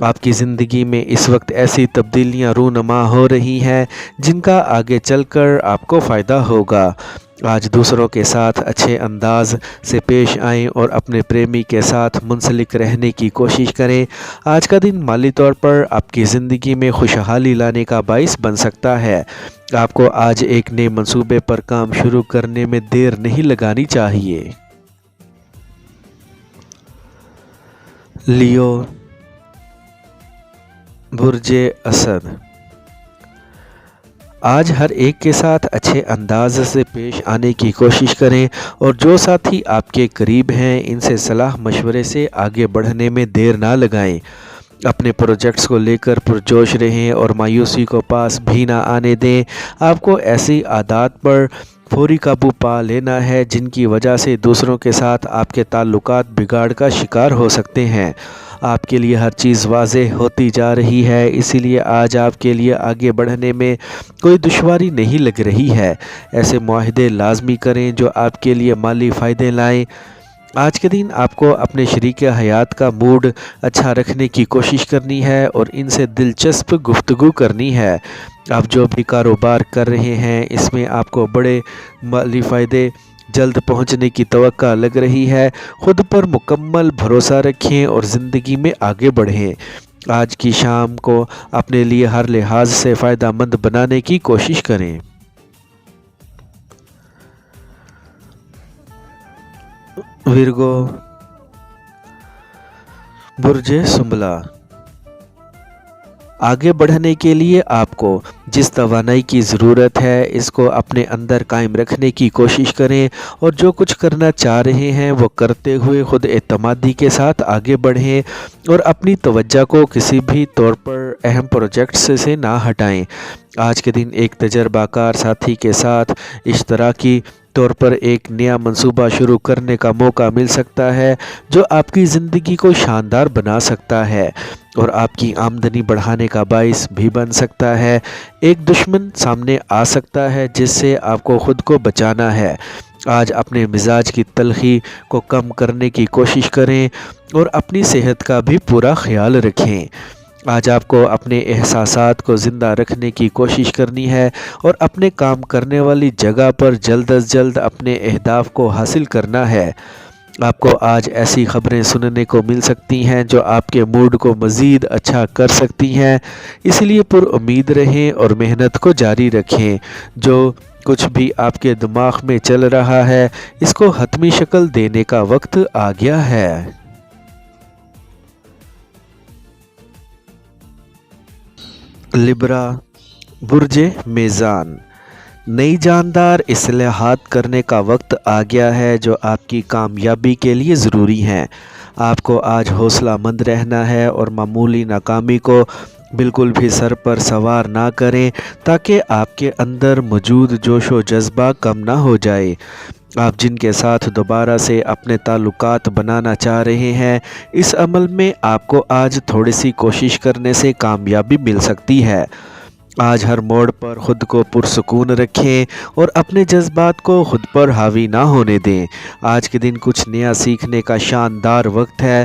آپ کی زندگی میں اس وقت ایسی تبدیلیاں رونما ہو رہی ہیں جن کا آگے چل کر آپ کو فائدہ ہوگا۔ آج دوسروں کے ساتھ اچھے انداز سے پیش آئیں اور اپنے پریمی کے ساتھ منسلک رہنے کی کوشش کریں۔ آج کا دن مالی طور پر آپ کی زندگی میں خوشحالی لانے کا باعث بن سکتا ہے۔ آپ کو آج ایک نئے منصوبے پر کام شروع کرنے میں دیر نہیں لگانی چاہیے۔ لیو، برج اسد، آج ہر ایک کے ساتھ اچھے انداز سے پیش آنے کی کوشش کریں اور جو ساتھی آپ کے قریب ہیں ان سے صلاح مشورے سے آگے بڑھنے میں دیر نہ لگائیں۔ اپنے پروجیکٹس کو لے کر پرجوش رہیں اور مایوسی کو پاس بھی نہ آنے دیں۔ آپ کو ایسی عادات پر فوری قابو پا لینا ہے جن کی وجہ سے دوسروں کے ساتھ آپ کے تعلقات بگاڑ کا شکار ہو سکتے ہیں۔ آپ کے لیے ہر چیز واضح ہوتی جا رہی ہے، اسی لیے آج آپ کے لیے آگے بڑھنے میں کوئی دشواری نہیں لگ رہی ہے۔ ایسے معاہدے لازمی کریں جو آپ کے لیے مالی فائدے لائیں۔ آج کے دن آپ کو اپنے شریک حیات کا موڈ اچھا رکھنے کی کوشش کرنی ہے اور ان سے دلچسپ گفتگو کرنی ہے۔ آپ جو بھی کاروبار کر رہے ہیں اس میں آپ کو بڑے مالی فائدے جلد پہنچنے کی توقع لگ رہی ہے۔ خود پر مکمل بھروسہ رکھیں اور زندگی میں آگے بڑھیں۔ آج کی شام کو اپنے لیے ہر لحاظ سے فائدہ مند بنانے کی کوشش کریں۔ ورگو، برج سنبلہ، آگے بڑھنے کے لیے آپ کو جس توانائی کی ضرورت ہے اس کو اپنے اندر قائم رکھنے کی کوشش کریں اور جو کچھ کرنا چاہ رہے ہیں وہ کرتے ہوئے خود اعتمادی کے ساتھ آگے بڑھیں اور اپنی توجہ کو کسی بھی طور پر اہم پروجیکٹس سے نہ ہٹائیں۔ آج کے دن ایک تجربہ کار ساتھی کے ساتھ اشتراکی طور پر ایک نیا منصوبہ شروع کرنے کا موقع مل سکتا ہے جو آپ کی زندگی کو شاندار بنا سکتا ہے اور آپ کی آمدنی بڑھانے کا باعث بھی بن سکتا ہے۔ ایک دشمن سامنے آ سکتا ہے جس سے آپ کو خود کو بچانا ہے۔ آج اپنے مزاج کی تلخی کو کم کرنے کی کوشش کریں اور اپنی صحت کا بھی پورا خیال رکھیں۔ آج آپ کو اپنے احساسات کو زندہ رکھنے کی کوشش کرنی ہے اور اپنے کام کرنے والی جگہ پر جلد از جلد اپنے اہداف کو حاصل کرنا ہے۔ آپ کو آج ایسی خبریں سننے کو مل سکتی ہیں جو آپ کے موڈ کو مزید اچھا کر سکتی ہیں، اس لیے پر امید رہیں اور محنت کو جاری رکھیں۔ جو کچھ بھی آپ کے دماغ میں چل رہا ہے اس کو حتمی شکل دینے کا وقت آ گیا ہے۔ لبرا، برج میزان، نئی جاندار اصلاحات کرنے کا وقت آ گیا ہے جو آپ کی کامیابی کے لیے ضروری ہیں۔ آپ کو آج حوصلہ مند رہنا ہے اور معمولی ناکامی کو بالکل بھی سر پر سوار نہ کریں تاکہ آپ کے اندر موجود جوش و جذبہ کم نہ ہو جائے۔ آپ جن کے ساتھ دوبارہ سے اپنے تعلقات بنانا چاہ رہے ہیں اس عمل میں آپ کو آج تھوڑی سی کوشش کرنے سے کامیابی مل سکتی ہے۔ آج ہر موڑ پر خود کو پرسکون رکھیں اور اپنے جذبات کو خود پر حاوی نہ ہونے دیں۔ آج کے دن کچھ نیا سیکھنے کا شاندار وقت ہے۔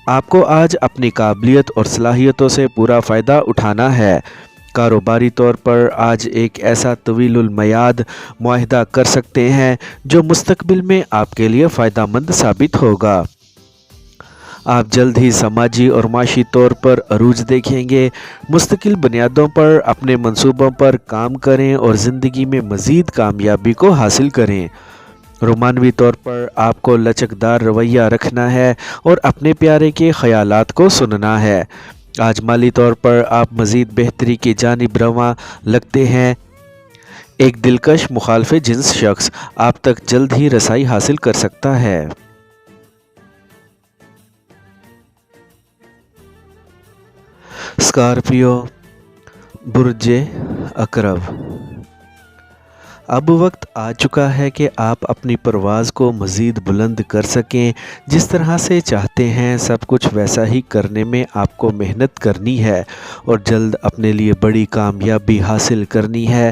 آپ کو آج اپنی قابلیت اور صلاحیتوں سے پورا فائدہ اٹھانا ہے۔ کاروباری طور پر آج ایک ایسا طویل المیعاد معاہدہ کر سکتے ہیں جو مستقبل میں آپ کے لیے فائدہ مند ثابت ہوگا۔ آپ جلد ہی سماجی اور معاشی طور پر عروج دیکھیں گے۔ مستقل بنیادوں پر اپنے منصوبوں پر کام کریں اور زندگی میں مزید کامیابی کو حاصل کریں۔ رومانوی طور پر آپ کو لچکدار رویہ رکھنا ہے اور اپنے پیارے کے خیالات کو سننا ہے۔ آج مالی طور پر آپ مزید بہتری کی جانب رواں لگتے ہیں۔ ایک دلکش مخالف جنس شخص آپ تک جلد ہی رسائی حاصل کر سکتا ہے۔ اسکارپیو، برج عقرب، اب وقت آ چکا ہے کہ آپ اپنی پرواز کو مزید بلند کر سکیں۔ جس طرح سے چاہتے ہیں سب کچھ ویسا ہی کرنے میں آپ کو محنت کرنی ہے اور جلد اپنے لیے بڑی کامیابی حاصل کرنی ہے۔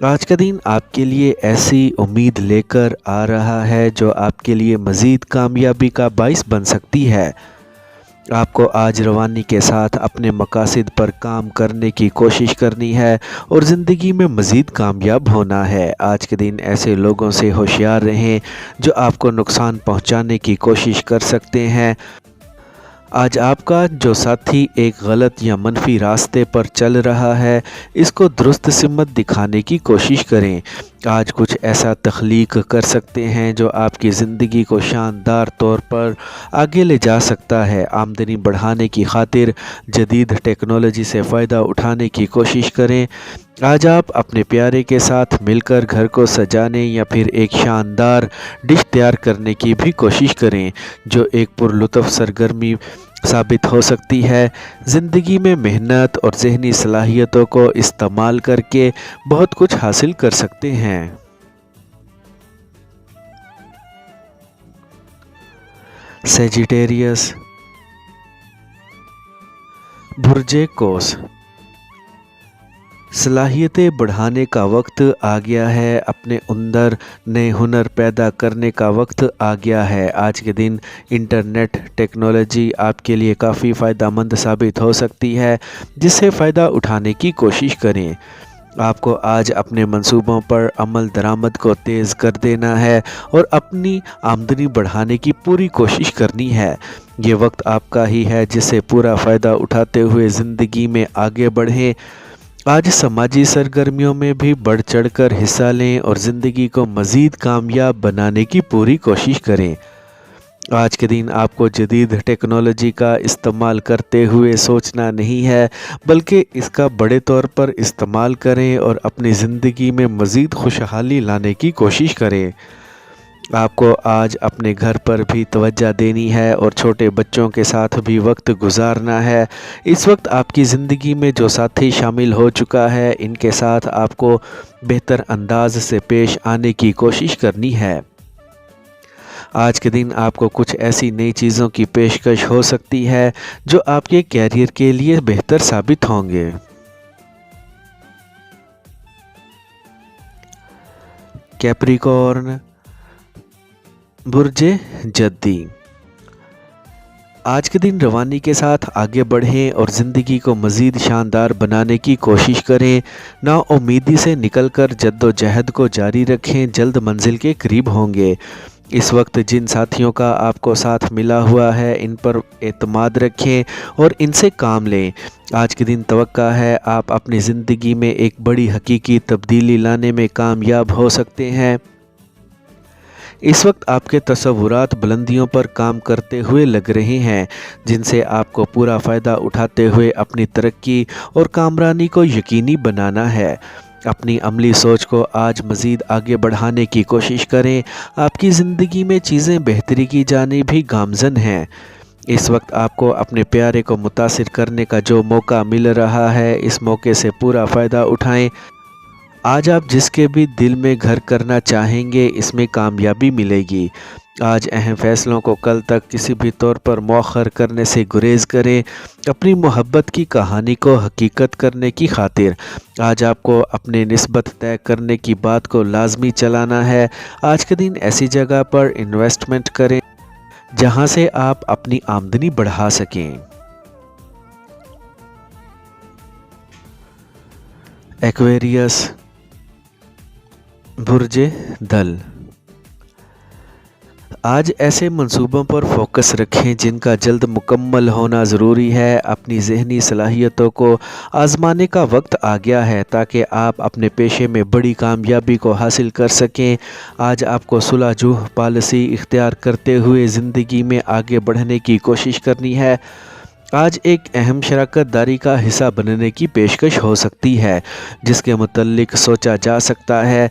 آج کا دن آپ کے لیے ایسی امید لے کر آ رہا ہے جو آپ کے لیے مزید کامیابی کا باعث بن سکتی ہے۔ آپ کو آج روانی کے ساتھ اپنے مقاصد پر کام کرنے کی کوشش کرنی ہے اور زندگی میں مزید کامیاب ہونا ہے۔ آج کے دن ایسے لوگوں سے ہوشیار رہیں جو آپ کو نقصان پہنچانے کی کوشش کر سکتے ہیں۔ آج آپ کا جو ساتھی ایک غلط یا منفی راستے پر چل رہا ہے، اس کو درست سمت دکھانے کی کوشش کریں۔ آج کچھ ایسا تخلیق کر سکتے ہیں جو آپ کی زندگی کو شاندار طور پر آگے لے جا سکتا ہے۔ آمدنی بڑھانے کی خاطر جدید ٹیکنالوجی سے فائدہ اٹھانے کی کوشش کریں۔ آج آپ اپنے پیارے کے ساتھ مل کر گھر کو سجانے یا پھر ایک شاندار ڈش تیار کرنے کی بھی کوشش کریں، جو ایک پرلطف سرگرمی ثابت ہو سکتی ہے۔ زندگی میں محنت اور ذہنی صلاحیتوں کو استعمال کر کے بہت کچھ حاصل کر سکتے ہیں۔ سیجیٹیریس، برج قوس۔ صلاحیتیں بڑھانے کا وقت آ گیا ہے، اپنے اندر نئے ہنر پیدا کرنے کا وقت آ گیا ہے۔ آج کے دن انٹرنیٹ ٹیکنالوجی آپ کے لیے کافی فائدہ مند ثابت ہو سکتی ہے، جس سے فائدہ اٹھانے کی کوشش کریں۔ آپ کو آج اپنے منصوبوں پر عمل درآمد کو تیز کر دینا ہے اور اپنی آمدنی بڑھانے کی پوری کوشش کرنی ہے۔ یہ وقت آپ کا ہی ہے، جس سے پورا فائدہ اٹھاتے ہوئے زندگی میں آگے بڑھیں۔ آج سماجی سرگرمیوں میں بھی بڑھ چڑھ کر حصہ لیں اور زندگی کو مزید کامیاب بنانے کی پوری کوشش کریں۔ آج کے دن آپ کو جدید ٹیکنالوجی کا استعمال کرتے ہوئے سوچنا نہیں ہے، بلکہ اس کا بڑے طور پر استعمال کریں اور اپنی زندگی میں مزید خوشحالی لانے کی کوشش کریں۔ آپ کو آج اپنے گھر پر بھی توجہ دینی ہے اور چھوٹے بچوں کے ساتھ بھی وقت گزارنا ہے۔ اس وقت آپ کی زندگی میں جو ساتھی شامل ہو چکا ہے، ان کے ساتھ آپ کو بہتر انداز سے پیش آنے کی کوشش کرنی ہے۔ آج کے دن آپ کو کچھ ایسی نئی چیزوں کی پیشکش ہو سکتی ہے جو آپ کے کیریئر کے لیے بہتر ثابت ہوں گے۔ کیپریکارن، برج جدی۔ آج کے دن روانی کے ساتھ آگے بڑھیں اور زندگی کو مزید شاندار بنانے کی کوشش کریں۔ نا امیدی سے نکل کر جد و جہد کو جاری رکھیں، جلد منزل کے قریب ہوں گے۔ اس وقت جن ساتھیوں کا آپ کو ساتھ ملا ہوا ہے، ان پر اعتماد رکھیں اور ان سے کام لیں۔ آج کے دن توقع ہے آپ اپنی زندگی میں ایک بڑی حقیقی تبدیلی لانے میں کامیاب ہو سکتے ہیں۔ اس وقت آپ کے تصورات بلندیوں پر کام کرتے ہوئے لگ رہے ہیں، جن سے آپ کو پورا فائدہ اٹھاتے ہوئے اپنی ترقی اور کامرانی کو یقینی بنانا ہے۔ اپنی عملی سوچ کو آج مزید آگے بڑھانے کی کوشش کریں۔ آپ کی زندگی میں چیزیں بہتری کی جانب ہی گامزن ہیں۔ اس وقت آپ کو اپنے پیارے کو متاثر کرنے کا جو موقع مل رہا ہے، اس موقع سے پورا فائدہ اٹھائیں۔ آج آپ جس کے بھی دل میں گھر کرنا چاہیں گے، اس میں کامیابی ملے گی۔ آج اہم فیصلوں کو کل تک کسی بھی طور پر مؤخر کرنے سے گریز کریں۔ اپنی محبت کی کہانی کو حقیقت کرنے کی خاطر آج آپ کو اپنے نسبت طے کرنے کی بات کو لازمی چلانا ہے۔ آج کے دن ایسی جگہ پر انویسٹمنٹ کریں جہاں سے آپ اپنی آمدنی بڑھا سکیں۔ ایکویریس، برج دل۔ آج ایسے منصوبوں پر فوکس رکھیں جن کا جلد مکمل ہونا ضروری ہے۔ اپنی ذہنی صلاحیتوں کو آزمانے کا وقت آ گیا ہے تاکہ آپ اپنے پیشے میں بڑی کامیابی کو حاصل کر سکیں۔ آج آپ کو صلح جوح پالیسی اختیار کرتے ہوئے زندگی میں آگے بڑھنے کی کوشش کرنی ہے۔ آج ایک اہم شراکت داری کا حصہ بننے کی پیشکش ہو سکتی ہے، جس کے متعلق سوچا جا سکتا ہے۔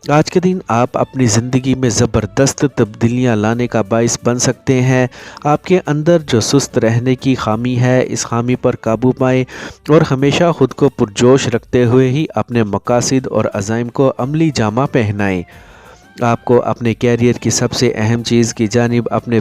آج کے دن آپ اپنی زندگی میں زبردست تبدیلیاں لانے کا باعث بن سکتے ہیں۔ آپ کے اندر جو سست رہنے کی خامی ہے، اس خامی پر قابو پائیں اور ہمیشہ خود کو پرجوش رکھتے ہوئے ہی اپنے مقاصد اور عزائم کو عملی جامہ پہنائیں۔ آپ کو اپنے کیریئر کی سب سے اہم چیز کی جانب اپنے